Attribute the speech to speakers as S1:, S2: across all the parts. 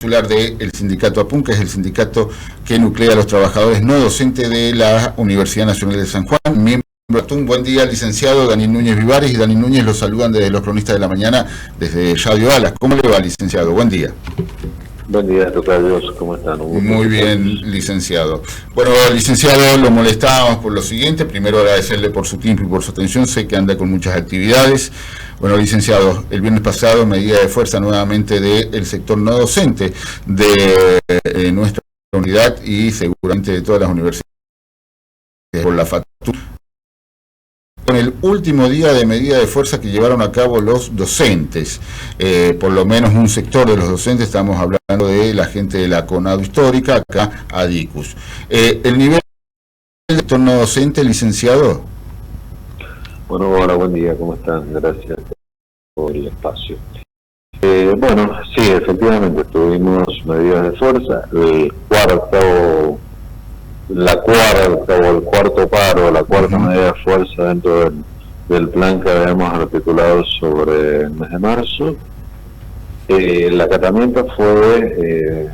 S1: titular del sindicato APUN, que es el sindicato que nuclea a los trabajadores no docentes de la Universidad Nacional de San Juan, miembro de APUN. Buen día, licenciado Daniel Núñez Vivares y Daniel Núñez los saludan desde los cronistas de la mañana, desde Radio Alas. ¿Cómo le va, licenciado? Buen día.
S2: Buen día, tocayo, ¿cómo están?
S1: Muy bien, licenciado. Bueno, licenciado, lo molestábamos por lo siguiente. Primero, agradecerle por su tiempo y por su atención. Sé que anda con muchas actividades. Bueno, licenciado, el viernes pasado, medida de fuerza nuevamente del sector no docente de nuestra unidad y seguramente de todas las universidades por la FATU, con el último día de medida de fuerza que llevaron a cabo los docentes, por lo menos un sector de los docentes, estamos hablando de la gente de la CONADO histórica, acá ADICUS. El nivel del sector no docente, licenciado.
S2: Bueno, hola, buen día, ¿cómo están? Gracias por el espacio. Bueno, sí, efectivamente, tuvimos medidas de fuerza, el cuarto paro, la cuarta medida de fuerza dentro del plan que habíamos articulado sobre el mes de marzo. El acatamiento fue,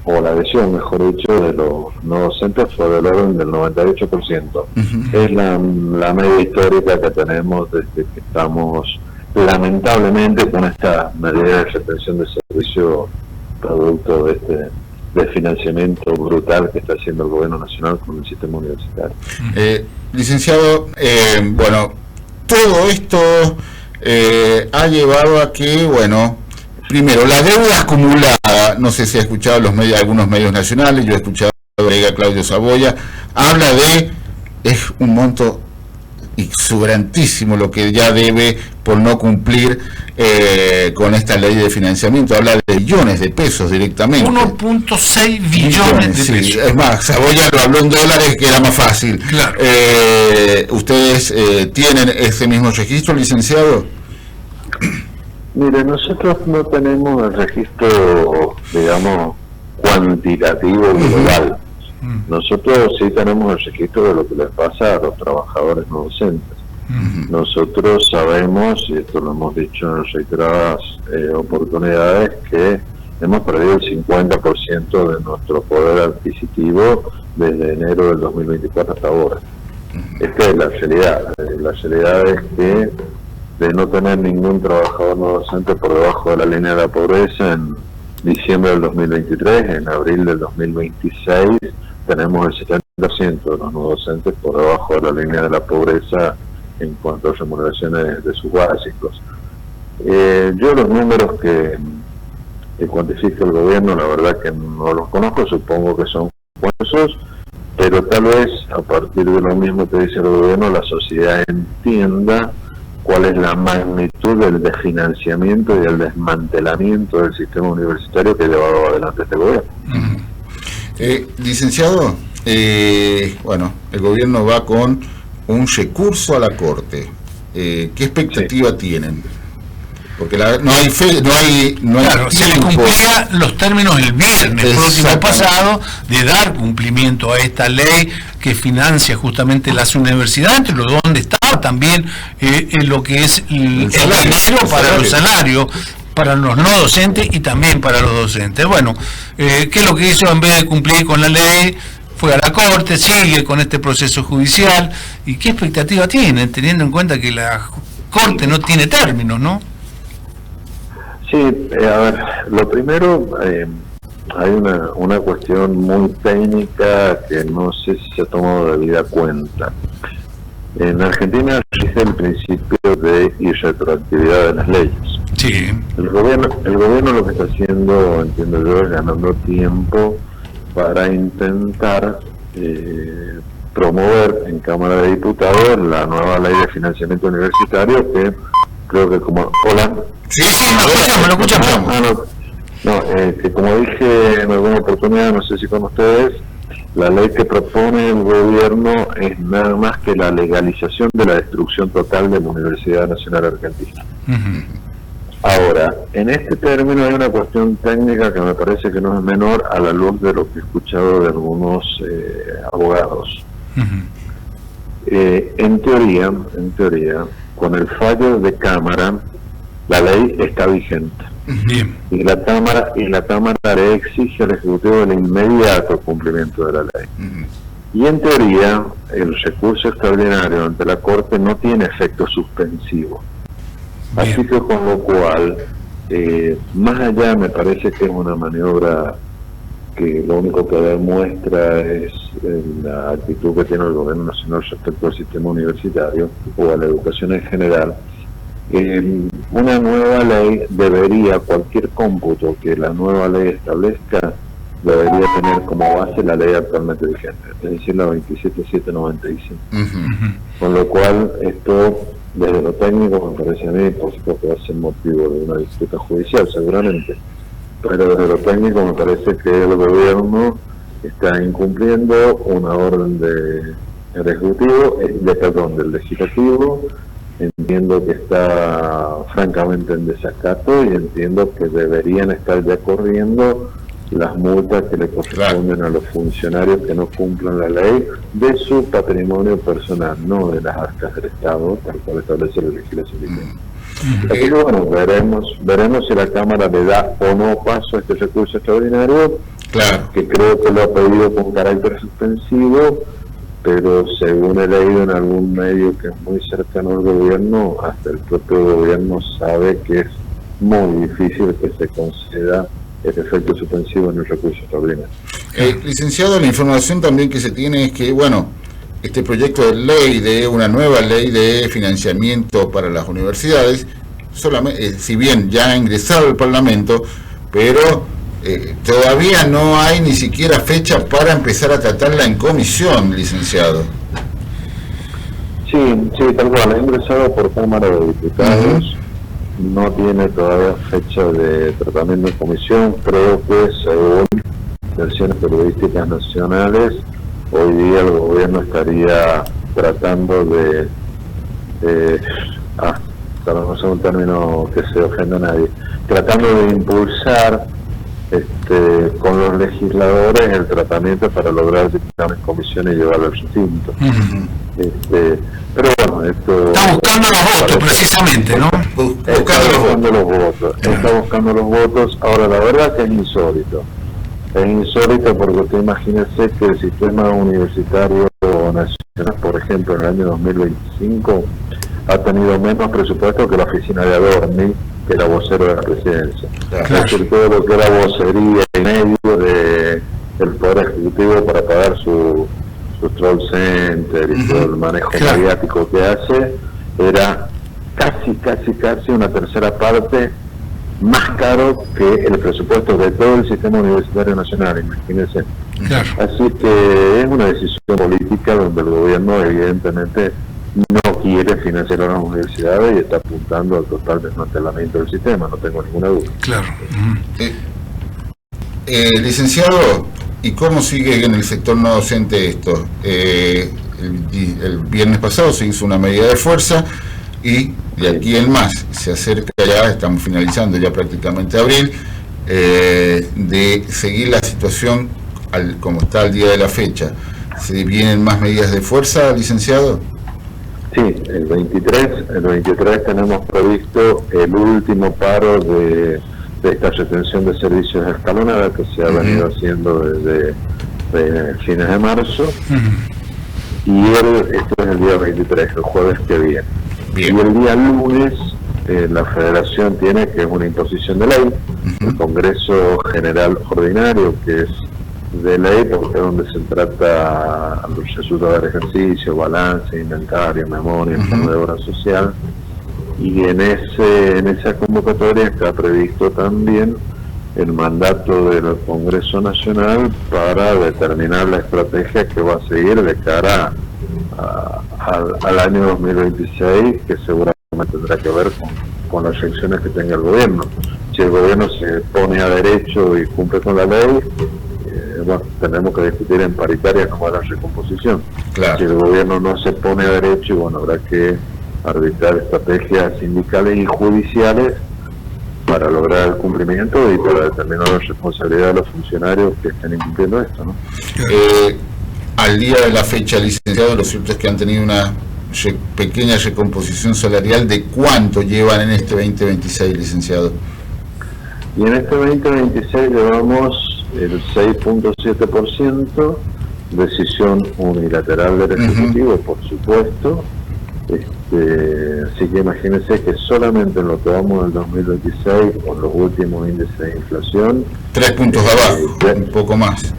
S2: o la adhesión, mejor dicho, de los no docentes fue del orden del 98%. Es la media histórica que tenemos desde que estamos, lamentablemente, con esta medida de suspensión de servicio producto de financiamiento brutal que está haciendo el gobierno nacional con el sistema universitario.
S1: Licenciado, bueno, todo esto ha llevado a que, bueno, primero, la deuda acumulada, no sé si ha escuchado algunos medios nacionales, yo he escuchado a Claudio Saboya, habla es un monto exuberantísimo lo que ya debe por no cumplir con esta ley de financiamiento, habla de billones de pesos directamente.
S3: 1.6 billones de pesos.
S1: Es más, Saboya lo habló en dólares, que era más fácil.
S3: Claro.
S1: ¿Ustedes tienen ese mismo registro, licenciado?
S2: Mire, nosotros no tenemos el registro, digamos, cuantitativo global. Nosotros sí tenemos el registro de lo que les pasa a los trabajadores no docentes. Nosotros sabemos, y esto lo hemos dicho en reiteradas oportunidades, que hemos perdido el 50% de nuestro poder adquisitivo desde enero del 2024 hasta ahora. Esta es la realidad. La realidad es que de no tener ningún trabajador no docente por debajo de la línea de la pobreza en diciembre del 2023, en abril del 2026 tenemos el 70% de los no docentes por debajo de la línea de la pobreza en cuanto a remuneraciones de sus básicos. Yo los números que cuantifica el gobierno, la verdad que no los conozco, supongo que son buenos, pero tal vez a partir de lo mismo que dice el gobierno, la sociedad entienda cuál es la magnitud del desfinanciamiento y el desmantelamiento del sistema universitario que ha llevado adelante este gobierno.
S1: Licenciado, bueno, el gobierno va con un recurso a la Corte. ¿Qué expectativa tienen? Porque no hay fe, no hay
S3: claro, se le cumplía los términos el viernes próximo pasado de dar cumplimiento a esta ley que financia justamente las universidades, entre los donde estaba también en lo que es el salario para los salarios, para los no docentes y también para los docentes. Bueno, ¿qué es lo que hizo? En vez de cumplir con la ley, fue a la Corte, sigue con este proceso judicial. ¿Y qué expectativa tienen, teniendo en cuenta que la Corte no tiene términos, no?
S2: Sí, a ver, lo primero, hay una cuestión muy técnica que no sé si se ha tomado debida cuenta. En Argentina existe el principio de irretroactividad de las leyes.
S3: Sí.
S2: El gobierno lo que está haciendo, entiendo yo, es ganando tiempo para intentar promover en Cámara de Diputados la nueva ley de financiamiento universitario que creo que como... Hola.
S1: Sí, lo escuchamos.
S2: Que como dije en alguna oportunidad, no sé si con ustedes, la ley que propone el gobierno es nada más que la legalización de la destrucción total de la Universidad Nacional Argentina. Ahora, en este término hay una cuestión técnica que me parece que no es menor a la luz de lo que he escuchado de algunos abogados. En teoría, con el fallo de Cámara, la ley está vigente.
S3: Bien.
S2: Y la Cámara le exige al Ejecutivo el inmediato cumplimiento de la ley. Y en teoría, el recurso extraordinario ante la Corte no tiene efecto suspensivo. Bien. Así que con lo cual, más allá me parece que es una maniobra que lo único que demuestra es la actitud que tiene el gobierno nacional respecto al sistema universitario o a la educación en general. Una nueva ley debería, cualquier cómputo que la nueva ley establezca, debería tener como base la ley actualmente vigente, es decir, la 27795. Con lo cual, esto, desde lo técnico, me parece a mí, por supuesto que va a ser motivo de una disputa judicial, seguramente, pero desde lo técnico me parece que el gobierno está incumpliendo una orden del legislativo. Entiendo que está francamente en desacato y entiendo que deberían estar ya corriendo las multas que le corresponden a los funcionarios que no cumplan la ley de su patrimonio personal, no de las arcas del Estado, tal cual establece la legislación vigente. Así que bueno, veremos si la Cámara le da o no paso a este recurso extraordinario, que creo que lo ha pedido con carácter suspensivo, pero según he leído en algún medio que es muy cercano al gobierno, hasta el propio gobierno sabe que es muy difícil que se conceda el efecto suspensivo en el recurso extraordinario.
S1: Licenciado, la información también que se tiene es que, bueno, este proyecto de ley, de una nueva ley de financiamiento para las universidades, solamente, si bien ya ha ingresado al Parlamento, pero todavía no hay ni siquiera fecha para empezar a tratarla en comisión, licenciado.
S2: Sí, tal cual, ha ingresado por Cámara de Diputados, no tiene todavía fecha de tratamiento en comisión. Creo que según versiones periodísticas nacionales, hoy día el gobierno estaría tratando para no ser un término que se ofenda a nadie, tratando de impulsar con los legisladores el tratamiento para lograr dictamen en comisión y llevarlo al recinto. Pero bueno, esto
S3: está buscando los votos precisamente, ¿no?
S2: Está buscando los votos. Ahora, la verdad que es insólito porque usted imagínese que el sistema universitario nacional, por ejemplo, en el año 2025 ha tenido menos presupuesto que la oficina de Adorni, que era vocero de la presidencia. Es decir, todo lo que era vocería y medio del Poder Ejecutivo para pagar su troll center y todo el manejo mediático que hace, era casi una tercera parte más caro que el presupuesto de todo el sistema universitario nacional, imagínense. Así que es una decisión política donde el gobierno evidentemente no quiere financiar a las universidades y está apuntando al total desmantelamiento del sistema, no tengo ninguna duda.
S1: Licenciado, ¿y cómo sigue en el sector no docente esto? El viernes pasado se hizo una medida de fuerza y de aquí en más se acerca ya, estamos finalizando ya prácticamente abril, de seguir la situación como está al día de la fecha. ¿Se vienen más medidas de fuerza, licenciado?
S2: Sí, el 23 tenemos previsto el último paro de esta retención de servicios escalonada que se ha venido haciendo desde fines de marzo, y esto es el día 23, el jueves que viene. Y el día lunes la Federación tiene, que es una imposición de ley, el Congreso General Ordinario, que es de ley porque es donde se trata los resultados del ejercicio, balance, inventario, memoria, informe de obra social, y en esa convocatoria está previsto también el mandato del Congreso Nacional para determinar la estrategia que va a seguir de cara al año 2026, que seguramente tendrá que ver con las elecciones que tenga el gobierno. Si el gobierno se pone a derecho y cumple con la ley, bueno, tenemos que discutir en paritaria cómo es la recomposición. Si el gobierno no se pone a derecho, bueno, habrá que arbitrar estrategias sindicales y judiciales para lograr el cumplimiento y para determinar la responsabilidad de los funcionarios que estén incumpliendo esto, ¿no?
S1: Al día de la fecha, licenciado, lo cierto es que han tenido una pequeña recomposición salarial, ¿de cuánto llevan en este 2026, licenciado?
S2: Y en este 2026 llevamos el 6.7%, decisión unilateral del Ejecutivo, por supuesto. Así que imagínense que solamente en lo que vamos del 2026, con los últimos índices de inflación,
S1: 3 puntos abajo, un poco más.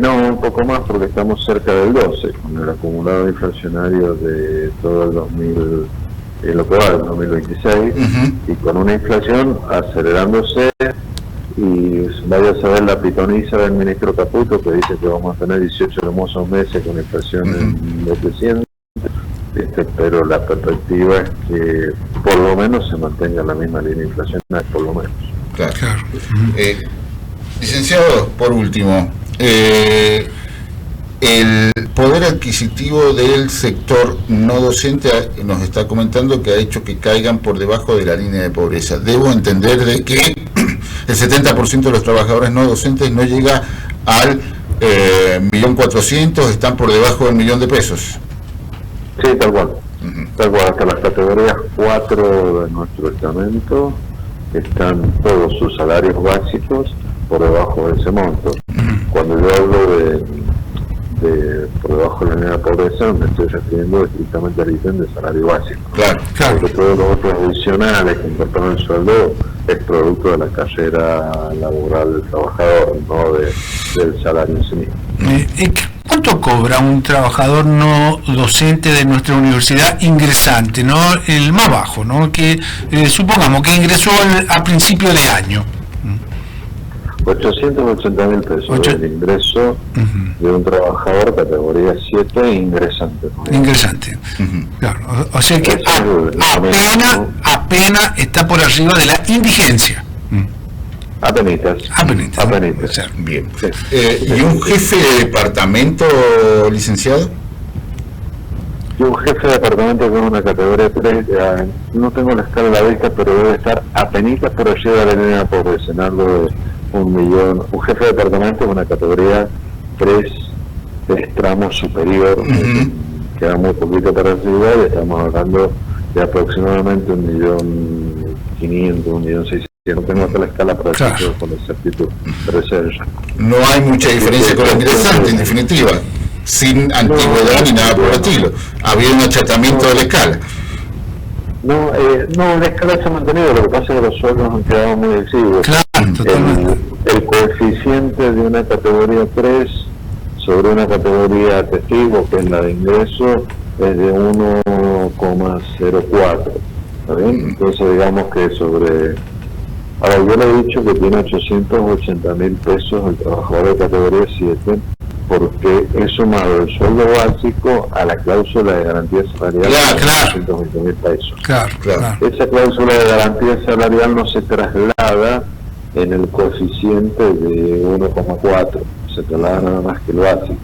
S2: No, un poco más, porque estamos cerca del 12, con el acumulado inflacionario de todo el 2000, lo que va del 2026, y con una inflación acelerándose, y vaya a saber la pitoniza del ministro Caputo, que dice que vamos a tener 18 hermosos meses con inflación de 300. Pero la perspectiva es que por lo menos se mantenga la misma línea inflacionaria, por lo menos.
S1: Claro. Licenciado, por último, el poder adquisitivo del sector no docente nos está comentando que ha hecho que caigan por debajo de la línea de pobreza. Debo entender de que el 70% de los trabajadores no docentes no llega al 1.400.000, están por debajo del 1.000.000 de pesos.
S2: Sí, tal cual. Tal cual, hasta las categorías 4 de nuestro estamento están todos sus salarios básicos por debajo de ese monto. Cuando yo hablo de por debajo de la línea de pobreza, me estoy refiriendo estrictamente al ítem de salario básico. Claro. Porque todos los otros adicionales que incorporan el sueldo es producto de la carrera laboral del trabajador, no del salario en sí mismo.
S3: ¿Cuánto cobra un trabajador no docente de nuestra universidad ingresante, no el más bajo, no que supongamos que ingresó a principio de año?
S2: 880.000 pesos el ingreso de un trabajador categoría 7 ingresante.
S3: Ingresante, claro. O sea que apenas está por arriba de la indigencia.
S2: Apenitas.
S1: Bien. ¿Y un jefe de departamento, licenciado?
S2: Y un jefe de departamento con una categoría 3, no tengo la escala a la vista, pero debe estar apenitas por arriba de la línea de pobreza, en algo de 1.000.000. Un jefe de departamento con una categoría 3 de tramo superior, queda muy poquito para arriba, y estamos hablando de aproximadamente 1.500.000, 1.600.000. No tengo hasta la escala para decirlo con exactitud, pero
S1: no hay mucha diferencia con el ingresante, en definitiva, sin antigüedad ni nada por el estilo. Había un achatamiento de la escala.
S2: No, la escala se ha mantenido, lo que pasa es que los sueldos han quedado muy exiguos. El coeficiente de una categoría 3 sobre una categoría testigo, que es la de ingreso, es de 1,04. ¿Está bien? Entonces digamos que sobre... Ahora, yo le he dicho que tiene 880.000 pesos el trabajador de categoría 7, porque es sumado el sueldo básico a la cláusula de garantía salarial de 820.000 pesos. Esa cláusula de garantía salarial no se traslada en el coeficiente de 1,4, se traslada nada más que el básico.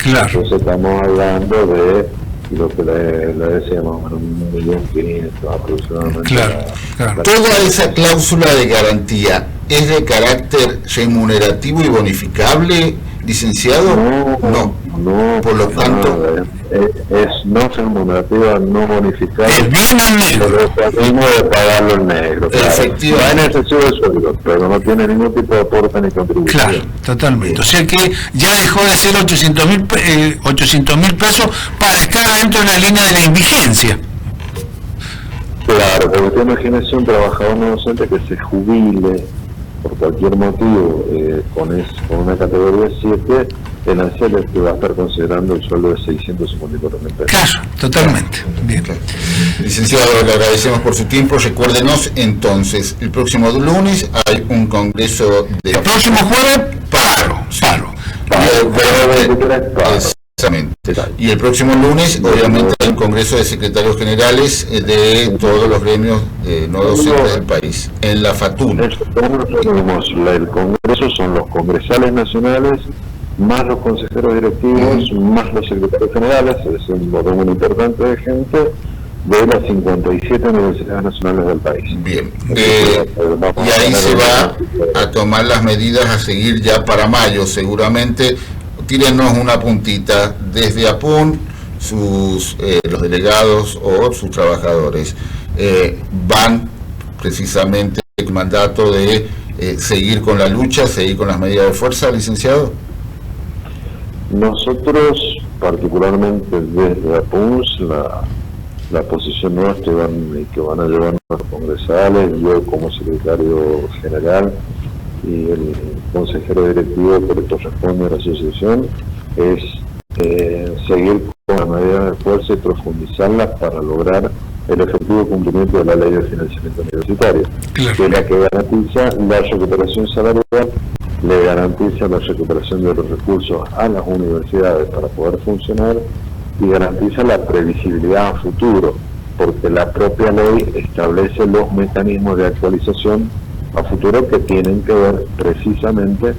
S2: Entonces estamos hablando de lo que le decía más o menos 1.500.000 aproximadamente.
S1: Toda esa cláusula de garantía es de carácter remunerativo y bonificable, licenciado. No. Por lo tanto,
S2: es no remunerativa, no bonificable.
S3: Es bien en negro.
S2: Pero de pagarlo en negro.
S1: Efectivamente.
S2: Va en excesivo de sueldo, pero no tiene ningún tipo de aporte ni contribución.
S3: Claro, totalmente. O sea que ya dejó de ser 800.000 pesos para estar dentro de la línea de la indigencia.
S2: Claro, porque usted imagínese un trabajador no docente que se jubile por cualquier motivo con una categoría 7, en hacer es que va a estar considerando el sueldo de 654.000 pesos.
S3: Claro, totalmente. Bien.
S1: Licenciado, le agradecemos por su tiempo. Recuérdenos entonces, el próximo lunes hay un congreso de...
S3: El próximo jueves, paro.
S1: Exactamente. Y el próximo lunes, obviamente, hay un congreso de secretarios generales de todos los gremios no docentes del país, en la FATUN.
S2: El congreso son los congresales nacionales, más los consejeros directivos, más los secretarios generales, es un volumen importante de gente de las 57 universidades nacionales del país.
S1: Bien, y ahí se va a tomar las medidas a seguir ya para mayo, seguramente. Tírenos una puntita desde APUN, los delegados o sus trabajadores van precisamente el mandato de seguir con la lucha, seguir con las medidas de fuerza, licenciado?
S2: Nosotros, particularmente desde APUNS, la posición nuestra que van a llevar los congresales, yo como secretario general y el consejero directivo que le corresponde a la asociación, es seguir con las medidas de fuerza y profundizarlas para lograr el efectivo cumplimiento de la ley de financiamiento universitario, claro, que es la que garantiza la recuperación salarial, le garantiza la recuperación de los recursos a las universidades para poder funcionar y garantiza la previsibilidad a futuro, porque la propia ley establece los mecanismos de actualización a futuro que tienen que ver precisamente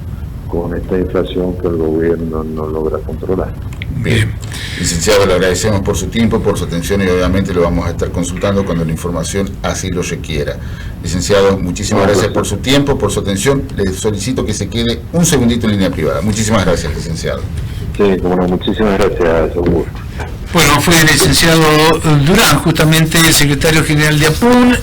S2: con esta inflación que el gobierno no logra controlar.
S1: Bien, licenciado, le agradecemos por su tiempo, por su atención y obviamente lo vamos a estar consultando cuando la información así lo requiera. Licenciado, muchísimas gracias por su tiempo, por su atención. Le solicito que se quede un segundito en línea privada. Muchísimas gracias, licenciado.
S2: Sí, como no, muchísimas gracias, Augusto.
S3: Bueno, fue el licenciado Durán, justamente el secretario general de APUN.